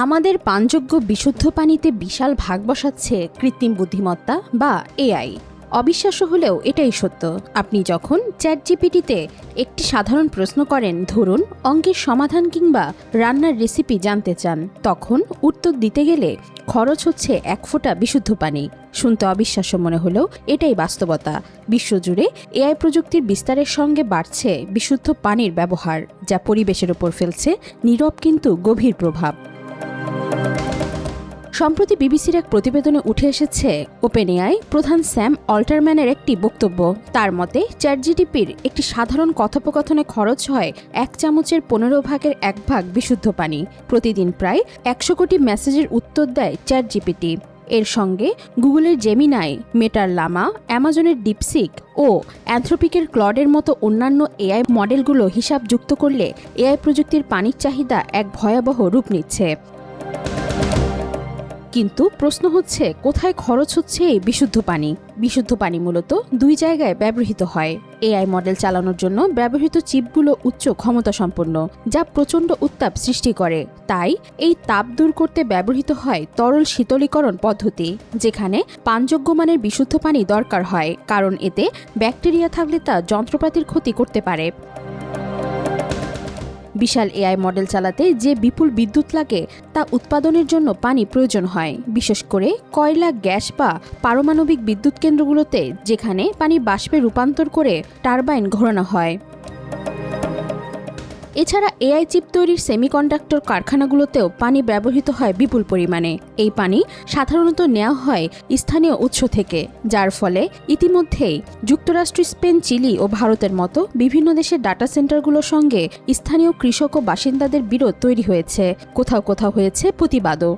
আমাদের পানযোগ্য বিশুদ্ধ পানিতে বিশাল ভাগ বসাচ্ছে কৃত্রিম বুদ্ধিমত্তা বা এআই। অবিশ্বাস্য হলেও এটাই সত্য। আপনি যখন চ্যাটজিপিটিতে একটি সাধারণ প্রশ্ন করেন, ধরুন অঙ্কের সমাধান কিংবা রান্নার রেসিপি জানতে চান, তখন উত্তর দিতে গেলে খরচ হচ্ছে 1 ফোঁটা বিশুদ্ধ পানি। শুনতে অবিশ্বাস্য মনে হলেও এটাই বাস্তবতা। বিশ্বজুড়ে এআই প্রযুক্তির বিস্তারের সঙ্গে বাড়ছে বিশুদ্ধ পানির ব্যবহার, যা পরিবেশের ওপর ফেলছে নীরব কিন্তু গভীর প্রভাব। সম্প্রতি বিবিসির এক প্রতিবেদনে উঠে এসেছে ওপেন এআই প্রধান স্যাম অল্টারম্যানের একটি বক্তব্য। তার মতে চ্যাটজিপিটির একটি সাধারণ কথোপকথনে খরচ হয় 1 চামচের 15 ভাগের 1 ভাগ বিশুদ্ধ পানি। প্রতিদিন প্রায় 100 কোটি মেসেজের উত্তর দেয় চ্যাটজিপিটি। এর সঙ্গে গুগলের জেমিনাই, মেটার লামা, অ্যামাজনের ডিপসিক ও অ্যানথ্রোপিকের ক্লডের মতো অন্যান্য এআই মডেলগুলো হিসাব যুক্ত করলে এআই প্রযুক্তির পানির চাহিদা এক ভয়াবহ রূপ নিচ্ছে। কিন্তু প্রশ্ন হচ্ছে, কোথায় খরচ হচ্ছে এই বিশুদ্ধ পানি? বিশুদ্ধ পানি মূলত 2 জায়গায় ব্যবহৃত হয়। এআই মডেল চালানোর জন্য ব্যবহৃত চিপগুলো উচ্চ ক্ষমতা সম্পন্ন, যা প্রচণ্ড উত্তাপ সৃষ্টি করে। তাই এই তাপ দূর করতে ব্যবহৃত হয় তরল শীতলীকরণ পদ্ধতি, যেখানে পানযোগ্য মানের বিশুদ্ধ পানি দরকার হয়, কারণ এতে ব্যাকটেরিয়া থাকলে তা যন্ত্রপাতির ক্ষতি করতে পারে। বিশাল এআই মডেল চালাতে যে বিপুল বিদ্যুৎ লাগে তা উৎপাদনের জন্য পানি প্রয়োজন হয়, বিশেষ করে কয়লা, গ্যাস বা পারমাণবিক বিদ্যুৎ কেন্দ্রগুলোতে, যেখানে পানি বাষ্পে রূপান্তর করে টারবাইন ঘোরানো হয়। এছাড়া এআই চিপ তৈরির সেমিকন্ডাক্টর কারখানাগুলোতেও পানি ব্যবহৃত হয় বিপুল পরিমাণে। এই পানি সাধারণত নেওয়া হয় স্থানীয় উৎস থেকে, যার ফলে ইতিমধ্যেই যুক্তরাষ্ট্র, স্পেন, চিলি ও ভারতের মতো বিভিন্ন দেশের ডাটা সেন্টারগুলোর সঙ্গে স্থানীয় কৃষক ও বাসিন্দাদের বিরোধ তৈরি হয়েছে। কোথাও কোথাও হয়েছে প্রতিবাদও।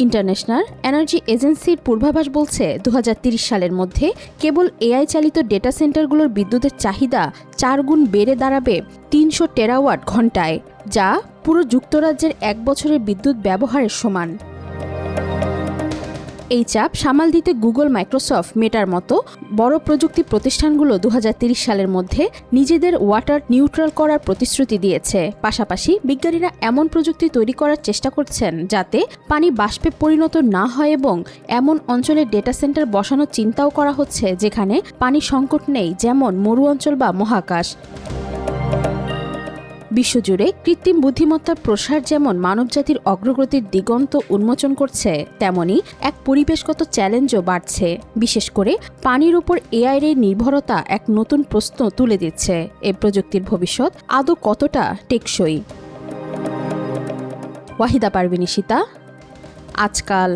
ইন্টারন্যাশনাল এনার্জি এজেন্সির পূর্বাভাস বলছে 2030 সালের মধ্যে কেবল এআই চালিত ডেটা সেন্টারগুলোর বিদ্যুতের চাহিদা 4 গুণ বেড়ে দাঁড়াবে 300 টেরাওয়াট ঘণ্টায়, যা পুরো যুক্তরাজ্যের 1 বছরের বিদ্যুৎ ব্যবহারের সমান। এই চাপ সামাল দিতে গুগল, মাইক্রোসফট, মেটার মতো বড় প্রযুক্তি প্রতিষ্ঠানগুলো 2030 সালের মধ্যে নিজেদের ওয়াটার নিউট্রাল করার প্রতিশ্রুতি দিয়েছে। পাশাপাশি বিজ্ঞানীরা এমন প্রযুক্তি তৈরি করার চেষ্টা করছেন যাতে পানি বাষ্পে পরিণত না হয়, এবং এমন অঞ্চলে ডেটা সেন্টার বসানোর চিন্তাও করা হচ্ছে যেখানে পানি সংকট নেই, যেমন মরু অঞ্চল বা মহাকাশ। বিশ্বজুড়ে কৃত্রিম বুদ্ধিমত্তার প্রসার যেমন মানবজাতির অগ্রগতির দিগন্ত উন্মোচন করছে, তেমনি এক পরিবেশগত চ্যালেঞ্জও বাড়ছে। বিশেষ করে পানির উপর এআই এর নির্ভরতা এক নতুন প্রশ্ন তুলে দিচ্ছে, এই প্রযুক্তির ভবিষ্যৎ আদৌ কতটা টেকসই। ওয়াহিদা পারভিন, আজকাল।